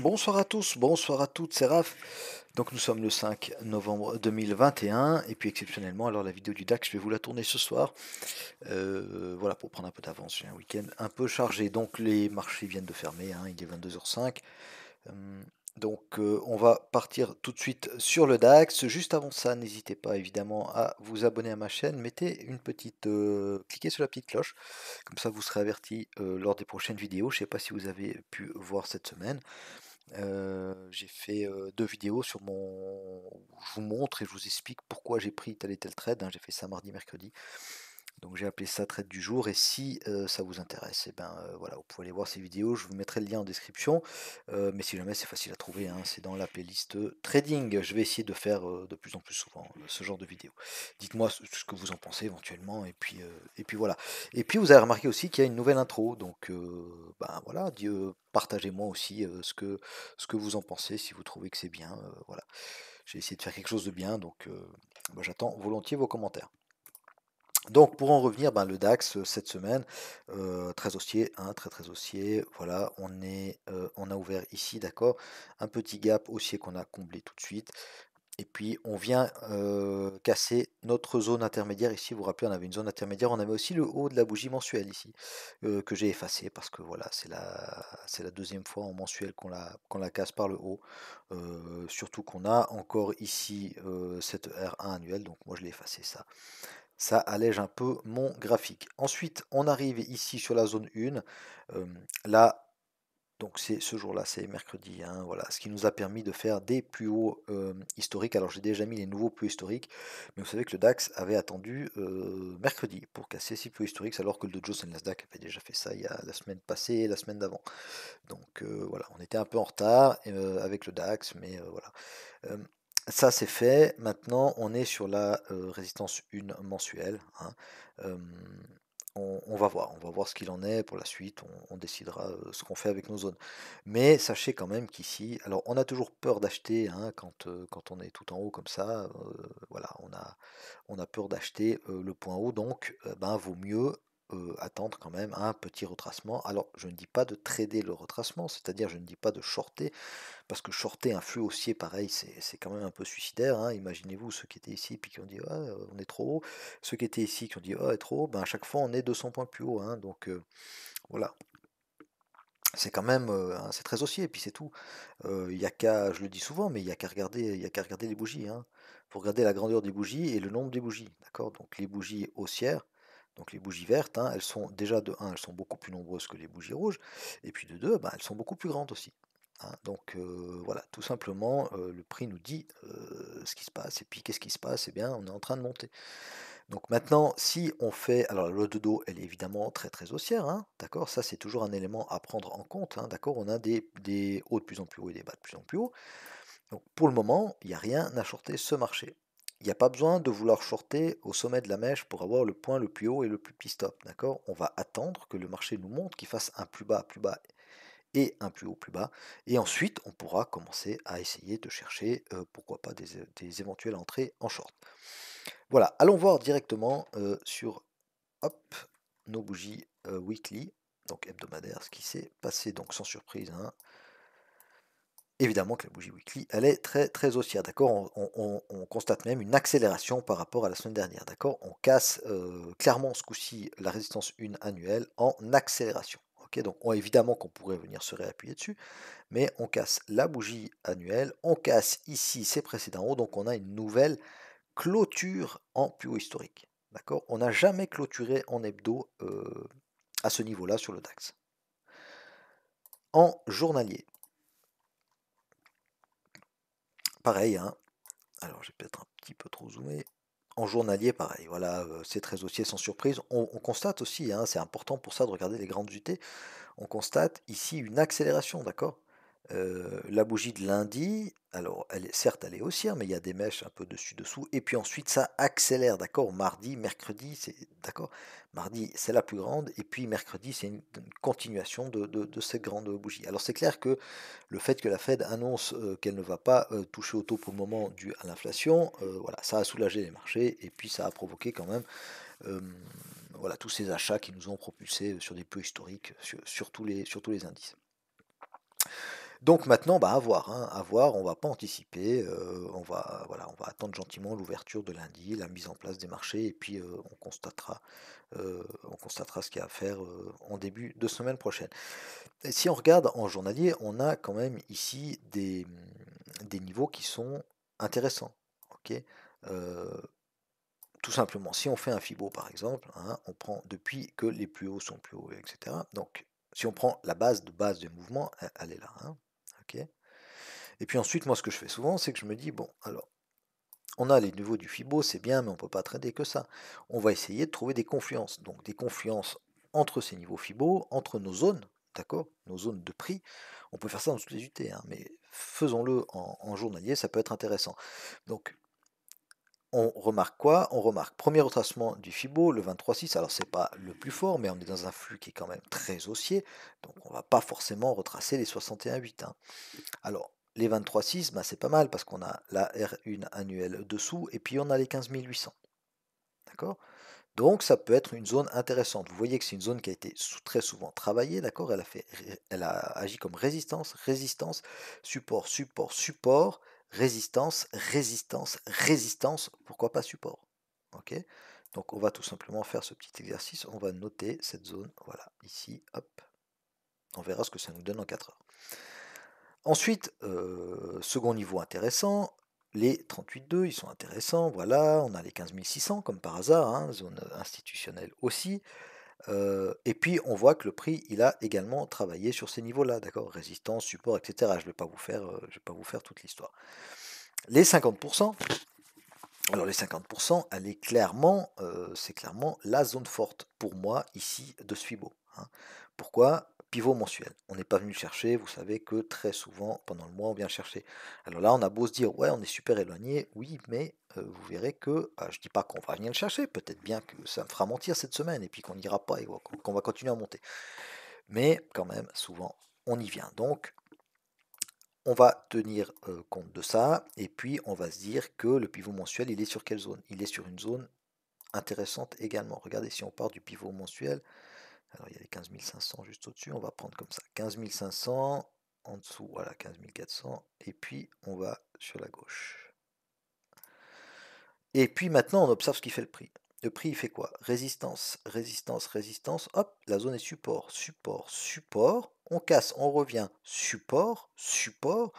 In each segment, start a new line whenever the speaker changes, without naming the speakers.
Bonsoir à tous, bonsoir à toutes, c'est Raph. Donc nous sommes le 5 novembre 2021 et puis exceptionnellement alors la vidéo du DAX je vais vous la tourner ce soir. Voilà pour prendre un peu d'avance, j'ai un week-end un peu chargé donc les marchés viennent de fermer, hein, il est 22h05. On va partir tout de suite sur le DAX. Juste avant ça, n'hésitez pas évidemment à vous abonner à ma chaîne. Mettez une petite, cliquez sur la petite cloche, comme ça vous serez averti lors des prochaines vidéos. Je ne sais pas si vous avez pu voir cette semaine. J'ai fait deux vidéos sur mon. Où je vous montre et je vous explique pourquoi j'ai pris tel et tel trade, hein. J'ai fait ça mardi, mercredi. Donc j'ai appelé ça trade du jour et si ça vous intéresse, et ben voilà, vous pouvez aller voir ces vidéos, je vous mettrai le lien en description. Mais si jamais c'est facile à trouver, hein, c'est dans la playlist trading. Je vais essayer de faire de plus en plus souvent ce genre de vidéos. Dites-moi ce que vous en pensez éventuellement et puis voilà. Et puis vous avez remarqué aussi qu'il y a une nouvelle intro, donc ben voilà, partagez-moi aussi ce que vous en pensez, si vous trouvez que c'est bien. Voilà, j'ai essayé de faire quelque chose de bien, donc ben, j'attends volontiers vos commentaires. Donc pour en revenir, ben, le DAX cette semaine, très haussier, hein, très haussier. Voilà, on a ouvert ici, d'accord, un petit gap haussier qu'on a comblé tout de suite. Et puis on vient casser notre zone intermédiaire ici. Vous vous rappelez, on avait une zone intermédiaire, on avait aussi le haut de la bougie mensuelle ici, que j'ai effacé parce que voilà, c'est la deuxième fois en mensuel qu'on la casse par le haut. Surtout qu'on a encore ici cette R1 annuelle, donc moi je l'ai effacé ça. Ça allège un peu mon graphique. Ensuite, on arrive ici sur la zone 1. Là, donc c'est ce jour-là, c'est mercredi, hein, voilà, ce qui nous a permis de faire des plus hauts historiques. Alors j'ai déjà mis les nouveaux plus historiques, mais vous savez que le DAX avait attendu mercredi pour casser ces plus historiques, alors que le Dow Jones et le Nasdaq avaient déjà fait ça il y a la semaine passée et la semaine d'avant. Donc voilà, on était un peu en retard avec le DAX, mais voilà. Euh, Ça c'est fait. Maintenant, on est sur la résistance 1 mensuelle, hein. Euh, on va voir ce qu'il en est pour la suite. On décidera ce qu'on fait avec nos zones. Mais sachez quand même qu'ici, alors on a toujours peur d'acheter, hein, quand on est tout en haut comme ça. Voilà, on a peur d'acheter le point haut, donc ben, vaut mieux attendre quand même un petit retracement. Alors, je ne dis pas de trader le retracement, c'est-à-dire je ne dis pas de shorter, parce que shorter un flux haussier, pareil, c'est quand même un peu suicidaire, hein. Imaginez-vous ceux qui étaient ici puis qui ont dit ah, on est trop haut, ceux qui étaient ici qui ont dit ah, trop haut, ben à chaque fois on est 200 points plus haut, hein. Donc voilà, c'est quand même hein, c'est très haussier et puis c'est tout. Il y a qu'à, je le dis souvent, mais il y a qu'à regarder les bougies, hein. Faut regarder la grandeur des bougies et le nombre des bougies, d'accord? Donc les bougies haussières, donc les bougies vertes, hein, elles sont déjà de un, elles sont beaucoup plus nombreuses que les bougies rouges, et puis de 2, ben, elles sont beaucoup plus grandes aussi, hein. Donc voilà, tout simplement, le prix nous dit ce qui se passe, et puis qu'est-ce qui se passe? Eh bien, on est en train de monter. Donc maintenant, si on fait, alors la loi de dos, elle est évidemment très haussière, hein, d'accord? Ça, c'est toujours un élément à prendre en compte, hein, d'accord? On a des hauts de plus en plus hauts et des bas de plus en plus hauts. Donc pour le moment, il n'y a rien à shorter ce marché. Il n'y a pas besoin de vouloir shorter au sommet de la mèche pour avoir le point le plus haut et le plus stop, d'accord? On va attendre que le marché nous montre, qu'il fasse un plus bas et un plus haut plus bas. Et ensuite, on pourra commencer à essayer de chercher, pourquoi pas, des éventuelles entrées en short. Voilà, allons voir directement sur hop, nos bougies weekly, donc hebdomadaires, ce qui s'est passé, donc sans surprise, hein. Évidemment que la bougie weekly, elle est très haussière, d'accord? On constate même une accélération par rapport à la semaine dernière, d'accord? On casse clairement ce coup-ci la résistance 1 annuelle en accélération. Ok, donc évidemment qu'on pourrait venir se réappuyer dessus, mais on casse la bougie annuelle, on casse ici ses précédents hauts, donc on a une nouvelle clôture en plus haut historique. D'accord? On n'a jamais clôturé en hebdo à ce niveau-là sur le DAX. En journalier, pareil, hein. Alors j'ai peut-être un petit peu trop zoomé. En journalier, pareil, voilà, c'est très haussier sans surprise. On constate aussi, hein, c'est important pour ça de regarder les grandes UT, on constate ici une accélération, d'accord? La bougie de lundi, alors certes elle est haussière, mais il y a des mèches un peu dessus-dessous, et puis ensuite ça accélère, d'accord? Mardi, mercredi, c'est d'accord? Mardi c'est la plus grande, et puis mercredi c'est une continuation de cette grande bougie. Alors c'est clair que le fait que la Fed annonce qu'elle ne va pas toucher au taux pour le moment dû à l'inflation, voilà, ça a soulagé les marchés, et puis ça a provoqué quand même euh, voilà, tous ces achats qui nous ont propulsés sur des plus historiques sur tous les indices. Donc maintenant, bah, à voir, hein, à voir, on va pas anticiper, voilà, on va attendre gentiment l'ouverture de lundi, la mise en place des marchés et puis, on constatera ce qu'il y a à faire, en début de semaine prochaine. Et si on regarde en journalier, on a quand même ici des niveaux qui sont intéressants, OK? Heu, Tout simplement, si on fait un Fibo par exemple, hein, on prend depuis que les plus hauts sont plus hauts et cetera. Donc si on prend la base du mouvement, elle est là, hein, OK? Et puis ensuite, moi, ce que je fais souvent, c'est que je me dis: «Bon, alors, on a les niveaux du Fibo, c'est bien, mais on ne peut pas trader que ça. On va essayer de trouver des confluences». Donc des confluences entre ces niveaux Fibo, entre nos zones, d'accord? Nos zones de prix. On peut faire ça dans toutes les UT, hein, mais faisons-le en journalier, ça peut être intéressant. Donc on remarque quoi? On remarque premier retracement du Fibo, le 23,6. Alors c'est pas le plus fort, mais on est dans un flux qui est quand même très haussier, donc on va pas forcément retracer les 61,8, hein. Alors, les 23,6, bah, c'est pas mal parce qu'on a la R1 annuelle dessous et puis on a les 15 800. D'accord? Donc ça peut être une zone intéressante. Vous voyez que c'est une zone qui a été très souvent travaillée, d'accord? Elle a agi comme résistance, résistance, support, support, support, résistance, résistance, résistance, pourquoi pas support? Ok? Donc on va tout simplement faire ce petit exercice. On va noter cette zone, voilà, ici, hop. On verra ce que ça nous donne en 4 heures. Ensuite, second niveau intéressant, les 38,2, ils sont intéressants, voilà, on a les 15 600 comme par hasard, hein, zone institutionnelle aussi. Et puis on voit que le prix, il a également travaillé sur ces niveaux-là, d'accord? Résistance, support, etc. Je vais pas vous faire toute l'histoire. Les 50%, alors les 50%, elle est clairement, c'est clairement la zone forte pour moi ici de ce Fibo, hein. Pourquoi? Pivot mensuel. On n'est pas venu le chercher, vous savez que très souvent, pendant le mois, on vient le chercher. Alors là, on a beau se dire, ouais, on est super éloigné, oui, mais vous verrez que, je dis pas qu'on va venir le chercher, peut-être bien que ça me fera mentir cette semaine, et puis qu'on n'ira pas, et qu'on va continuer à monter. Mais quand même, souvent, on y vient. Donc, on va tenir compte de ça, et puis on va se dire que le pivot mensuel, il est sur quelle zone? Il est sur une zone intéressante également. Regardez, si on part du pivot mensuel, alors il y a les 15 500 juste au-dessus, on va prendre comme ça. 15 500, en dessous, voilà, 15 400, et puis on va sur la gauche. Et puis maintenant, on observe ce qui fait le prix. Le prix, il fait quoi? Résistance, résistance, résistance, hop, la zone est support, support, support, on casse, on revient, support, support,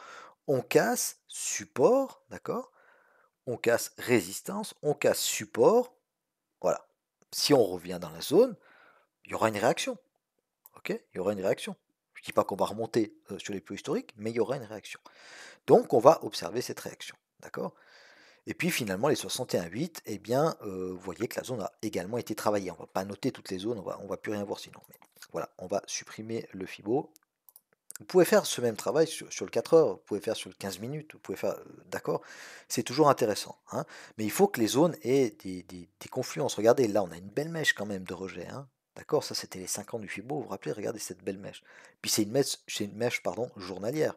on casse, support, d'accord? On casse résistance, on casse support, voilà. Si on revient dans la zone, il y aura une réaction. Ok? Il y aura une réaction. Je ne dis pas qu'on va remonter sur les plus historiques, mais il y aura une réaction. Donc on va observer cette réaction. D'accord? Et puis finalement, les 61,8, eh bien, vous voyez que la zone a également été travaillée. On ne va pas noter toutes les zones, on va plus rien voir sinon. Mais voilà, on va supprimer le Fibo. Vous pouvez faire ce même travail sur le 4 heures, vous pouvez faire sur le 15 minutes, vous pouvez faire, d'accord, c'est toujours intéressant, hein, mais il faut que les zones aient des confluences. Regardez, là, on a une belle mèche quand même de rejet, hein, d'accord, ça c'était les 5 ans du Fibo, vous vous rappelez, regardez cette belle mèche. Puis c'est une mèche, pardon, journalière,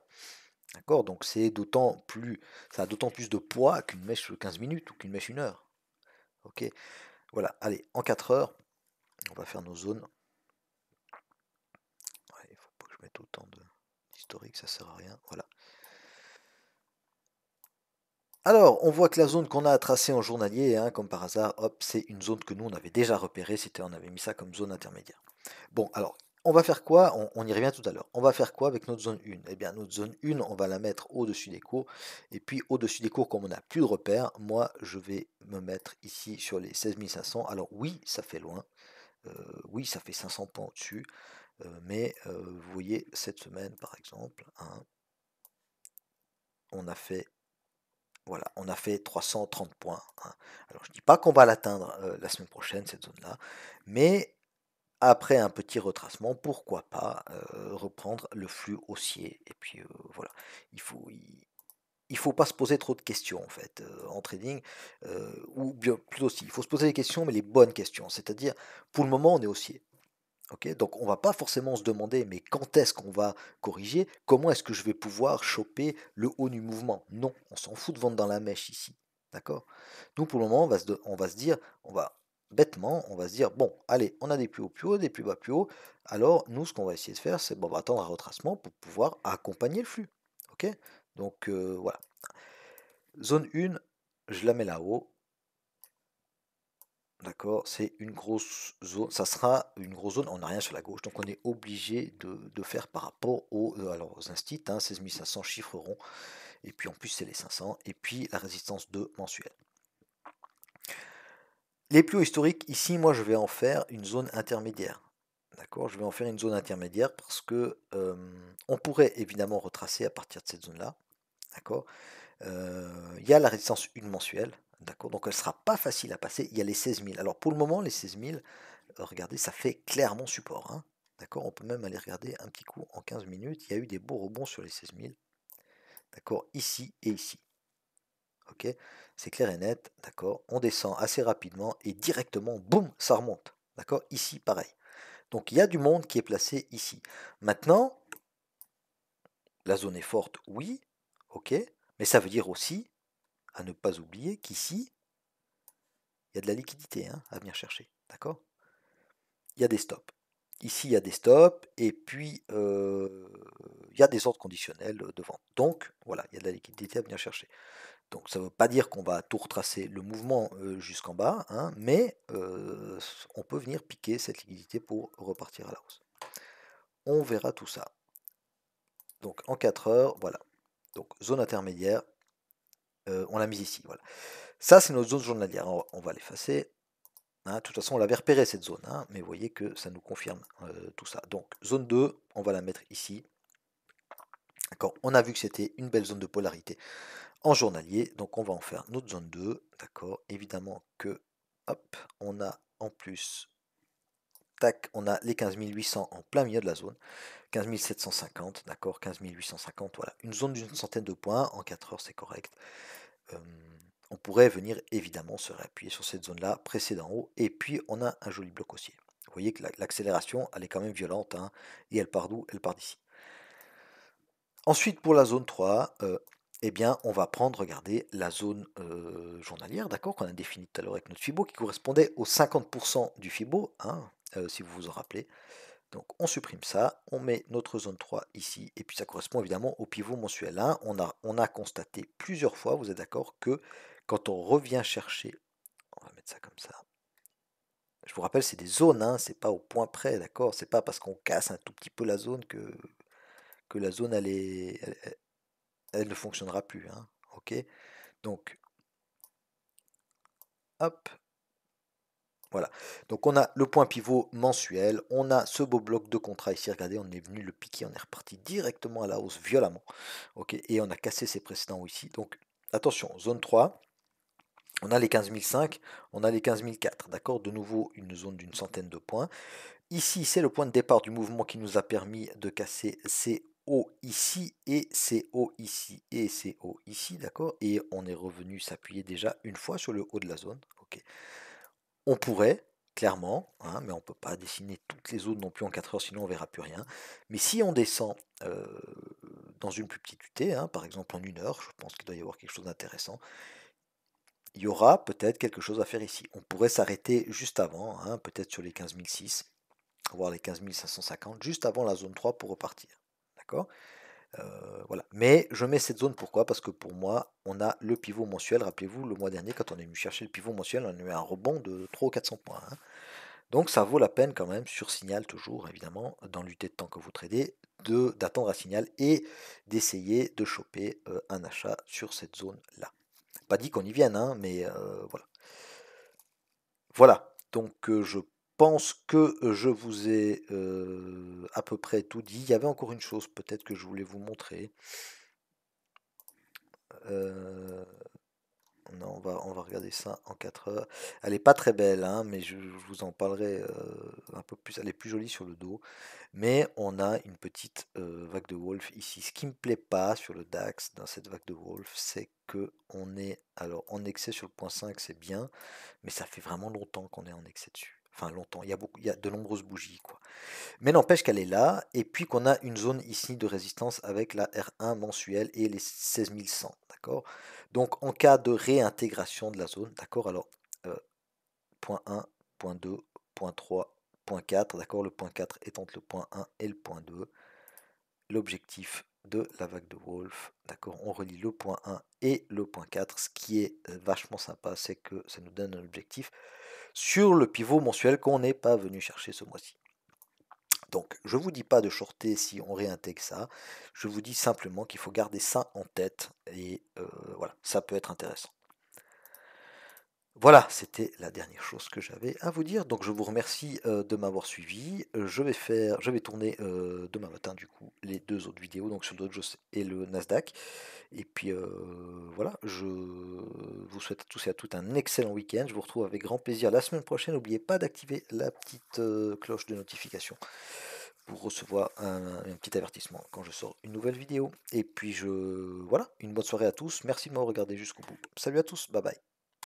d'accord, donc ça a d'autant plus de poids qu'une mèche de 15 minutes ou qu'une mèche 1 heure. Ok, voilà, allez, en 4 heures, on va faire nos zones. Ouais, il ne faut pas que je mette autant d'historique, ça sert à rien, voilà. Alors, on voit que la zone qu'on a tracée en journalier, hein, comme par hasard, hop, c'est une zone que nous, on avait déjà repérée, on avait mis ça comme zone intermédiaire. Bon, alors, on va faire quoi? On y revient tout à l'heure. On va faire quoi avec notre zone 1? Eh bien, notre zone 1, on va la mettre au-dessus des cours. Et puis, au-dessus des cours, comme on n'a plus de repères, moi, je vais me mettre ici sur les 16 500. Alors, oui, ça fait loin. Oui, ça fait 500 points au-dessus. Mais vous voyez, cette semaine, par exemple, hein, on a fait voilà, on a fait 330 points, hein. Alors je ne dis pas qu'on va l'atteindre la semaine prochaine, cette zone-là, mais après un petit retracement, pourquoi pas reprendre le flux haussier. Et puis voilà, il faut pas se poser trop de questions en fait en trading, ou bien plutôt si, il faut se poser des questions, mais les bonnes questions. C'est-à-dire, pour le moment, on est haussier. Ok, donc on va pas forcément se demander mais quand est-ce qu'on va corriger? Comment est-ce que je vais pouvoir choper le haut du mouvement? Non, on s'en fout de vendre dans la mèche ici. D'accord? Nous pour le moment on va se dire, on va bêtement, on va se dire, bon, allez, on a des plus hauts plus hauts, des plus bas plus hauts. Alors, nous, ce qu'on va essayer de faire, c'est, bon, on va attendre un retracement pour pouvoir accompagner le flux. OK? Donc, voilà. Zone 1, je la mets là-haut. D'accord? C'est une grosse zone. Ça sera une grosse zone. On n'a rien sur la gauche. Donc, on est obligé de faire par rapport alors, aux instits, hein, 16 500 chiffres ronds. Et puis, en plus, c'est les 500. Et puis, la résistance 2 mensuelle. Les plus hauts historiques, ici, moi, je vais en faire une zone intermédiaire. D'accord? Je vais en faire une zone intermédiaire parce que on pourrait évidemment retracer à partir de cette zone-là. D'accord? Il y a la résistance 1 mensuelle. D'accord? Donc elle ne sera pas facile à passer. Il y a les 16 000. Alors pour le moment, les 16 000, regardez, ça fait clairement support, hein. D'accord? On peut même aller regarder un petit coup en 15 minutes. Il y a eu des beaux rebonds sur les 16 000. D'accord? Ici et ici. Ok? C'est clair et net. D'accord? On descend assez rapidement et directement, boum, ça remonte. D'accord? Ici, pareil. Donc il y a du monde qui est placé ici. Maintenant, la zone est forte, oui, ok, mais ça veut dire aussi, à ne pas oublier, qu'ici, il y a de la liquidité, hein, à venir chercher. D'accord? Il y a des stops. Ici, il y a des stops, et puis il y a des ordres conditionnels de vente. Donc, voilà, il y a de la liquidité à venir chercher. Donc, ça ne veut pas dire qu'on va tout retracer le mouvement jusqu'en bas, hein, mais on peut venir piquer cette liquidité pour repartir à la hausse. On verra tout ça. Donc, en 4 heures, voilà. Donc, zone intermédiaire, on l'a mise ici, voilà. Ça, c'est notre zone journalière. On va l'effacer. Hein, de toute façon, on l'avait repéré cette zone, hein, mais vous voyez que ça nous confirme tout ça. Donc, zone 2, on va la mettre ici. D'accord. On a vu que c'était une belle zone de polarité en journalier, donc on va en faire notre zone 2. D'accord. Évidemment que, hop, on a en plus, tac, on a les 15 800 en plein milieu de la zone. 15 750, d'accord, 15 850, voilà. Une zone d'une centaine de points, en 4 heures, c'est correct. Euh, on pourrait venir évidemment se réappuyer sur cette zone-là, presser d'en haut, et puis on a un joli bloc haussier. Vous voyez que l'accélération, elle est quand même violente, hein, et elle part d'où? Elle part d'ici. Ensuite, pour la zone 3, eh bien, on va prendre, regardez, la zone journalière, d'accord, qu'on a définie tout à l'heure avec notre Fibo, qui correspondait aux 50% du Fibo, hein, si vous vous en rappelez. Donc on supprime ça, on met notre zone 3 ici, et puis ça correspond évidemment au pivot mensuel 1. On a constaté plusieurs fois, vous êtes d'accord, que quand on revient chercher, on va mettre ça comme ça, je vous rappelle, c'est des zones, hein, c'est pas au point près, d'accord, c'est pas parce qu'on casse un tout petit peu la zone que la zone elle ne fonctionnera plus, hein, ok. Donc, hop, voilà. Donc on a le point pivot mensuel, on a ce beau bloc de contrat ici, regardez, on est venu le piquer, on est reparti directement à la hausse violemment. Ok, et on a cassé ses précédents ici. Donc attention, zone 3, on a les 15 005, on a les 15 004, d'accord? De nouveau une zone d'une centaine de points. Ici, c'est le point de départ du mouvement qui nous a permis de casser ces hauts ici et ces hauts ici et ces hauts ici, d'accord? Et on est revenu s'appuyer déjà une fois sur le haut de la zone. Ok. On pourrait, clairement, hein, mais on ne peut pas dessiner toutes les zones non plus en 4 heures, sinon on ne verra plus rien. Mais si on descend dans une plus petite UT, hein, par exemple en 1 heure, je pense qu'il doit y avoir quelque chose d'intéressant, il y aura peut-être quelque chose à faire ici. On pourrait s'arrêter juste avant, hein, peut-être sur les 15 006, voire les 15 550, juste avant la zone 3 pour repartir. D'accord? Voilà. Mais je mets cette zone pourquoi? Parce que pour moi, on a le pivot mensuel. Rappelez-vous, le mois dernier, quand on est venu chercher le pivot mensuel, on a eu un rebond de 300 ou 400 points, hein. Donc ça vaut la peine quand même, sur signal toujours, évidemment, dans l'unité de temps que vous tradez, d'attendre un signal et d'essayer de choper un achat sur cette zone-là. Pas dit qu'on y vienne, hein, mais voilà. Voilà, donc je pense que je vous ai à peu près tout dit. Il y avait encore une chose peut-être que je voulais vous montrer. Euh, non, on va regarder ça en 4 heures. Elle n'est pas très belle, hein, mais je vous en parlerai un peu plus. Elle est plus jolie sur le dos. Mais on a une petite vague de Wolf ici. Ce qui ne me plaît pas sur le DAX dans cette vague de Wolf, c'est que on est alors en excès sur le point 5, c'est bien, mais ça fait vraiment longtemps qu'on est en excès dessus. Enfin longtemps, il y a de nombreuses bougies, quoi. Mais n'empêche qu'elle est là, et puis qu'on a une zone ici de résistance avec la R1 mensuelle et les 16 100, d'accord? Donc en cas de réintégration de la zone, d'accord, alors point 1, 4, d'accord, le point 4 est entre le point 1 et le point 2. L'objectif de la vague de Wolf, d'accord, on relie le point 1 et le point 4. Ce qui est vachement sympa, c'est que ça nous donne un objectif sur le pivot mensuel qu'on n'est pas venu chercher ce mois-ci. Donc, je ne vous dis pas de shorter si on réintègre ça, je vous dis simplement qu'il faut garder ça en tête, et voilà, ça peut être intéressant. Voilà, c'était la dernière chose que j'avais à vous dire. Donc je vous remercie de m'avoir suivi. Je vais tourner demain matin du coup les deux autres vidéos, donc sur le Dow Jones et le Nasdaq. Et puis voilà, je vous souhaite à tous et à toutes un excellent week-end. Je vous retrouve avec grand plaisir la semaine prochaine. N'oubliez pas d'activer la petite cloche de notification pour recevoir un petit avertissement quand je sors une nouvelle vidéo. Et puis voilà, une bonne soirée à tous. Merci de m'avoir regardé jusqu'au bout. Salut à tous, bye bye.